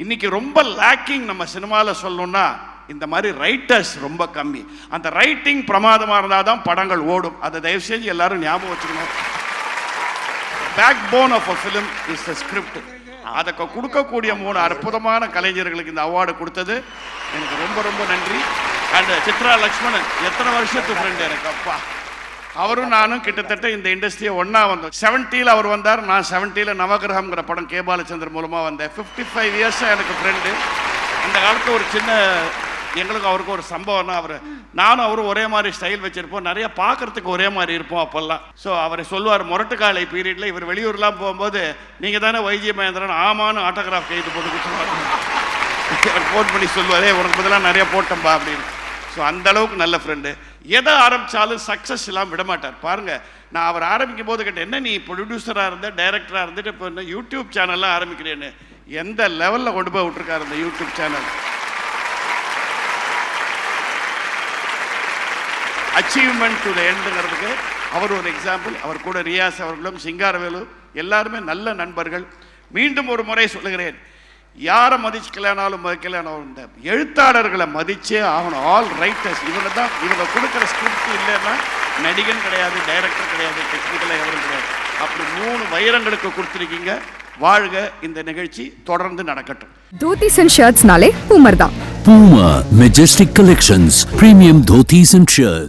இன்னைக்கு ரொம்ப லேக்கிங் நம்ம சினிமாவில் சொல்லணும்னா இந்த மாதிரி ரைட்டர்ஸ் ரொம்ப கம்மி. அந்த ரைட்டிங் பிரமாதமாக இருந்தால் தான் படங்கள் ஓடும். அதை தயவு செஞ்சு எல்லாரும் ஞாபகம் வச்சுக்கணும். Backbone of a film is the script. அதை கொடுக்கக்கூடிய 3 அற்புதமான கலைஞர்களுக்கு இந்த அவார்டு கொடுத்தது எனக்கு ரொம்ப ரொம்ப நன்றி. அண்ட் சித்ரா லக்ஷ்மணன் எத்தனை வருஷத்து ஃப்ரெண்டு எனக்கு, அப்பா. அவரும் நானும் கிட்டத்தட்ட இந்த இண்டஸ்ட்ரியை ஒன்றா வந்தோம். 70ல் அவர் வந்தார், நான் 70ல் நவகிரகம்ங்கிற படம் கே பாலச்சந்தர் மூலமாக வந்தேன். 55 இயர்ஸாக எனக்கு ஃப்ரெண்டு. அந்த காலத்தில் ஒரு சின்ன எங்களுக்கு அவருக்கு ஒரு சம்பவம்னா, நானும் அவரும் ஒரே மாதிரி ஸ்டைல் வச்சுருப்போம், நிறைய பார்க்குறதுக்கு ஒரே மாதிரி இருப்போம் அப்போல்லாம். ஸோ அவர் சொல்லுவார், முரட்டுக்காலை பீரியடில் இவர் வெளியூர்லாம் போகும்போது, நீங்கள் தானே வைஜி மகேந்திரன், ஆமான்னு ஆட்டோகிராஃப் கைது போட்டு கொடுத்துருவார். அவர் ஃபோன் பண்ணி சொல்லுவார், உனக்கு பதிலாக நிறைய போட்டோம்பா அப்படின்னு. ஸோ அந்த அளவுக்கு நல்ல ஃப்ரெண்டு. எதை ஆரம்பித்தாலும் சக்ஸஸ் இல்லாமல் விடமாட்டார். பாருங்கள், நான் அவர் ஆரம்பிக்கும் போது கேட்டேன், என்ன நீ ப்ரொடியூசராக இருந்த டைரக்டராக இருந்துட்டு இப்போ என்ன யூடியூப் சேனல்லாம் ஆரம்பிக்கிறேன்னு. எந்த லெவலில் கொண்டு போய் விட்டுருக்காரு அந்த YouTube channel. Achievement to the எண்டுங்கிறதுக்கு அவர் ஒரு எக்ஸாம்பிள். அவர் கூட ரியாஸ் அவர்களும் சிங்காரவேலு எல்லாருமே நல்ல நண்பர்கள். மீண்டும் ஒரு முறை சொல்லுகிறேன், யாரை மதிக்கலைனாலும் மதிக்கலைனாலும் இந்த எழுத்தாளர்களை மதிச்சே ஆகணும். ஆல் ரைட்டர்ஸ் இவங்க கொடுக்குற ஸ்கிரிப்ட் இல்லைன்னா நடிகன் கிடையாது, டைரக்டர் கிடையாது, டெக்னிக்கலாக எவரும் கிடையாது. அப்படி 3 வைரங்களுக்கு கொடுத்துருக்கீங்க. வாழ்க. இந்த நிகழ்ச்சி தொடர்ந்து நடக்கட்டும். Dhotis and shirts nale Poomer da. Puma Majestic Collections, premium dhotis and shirts.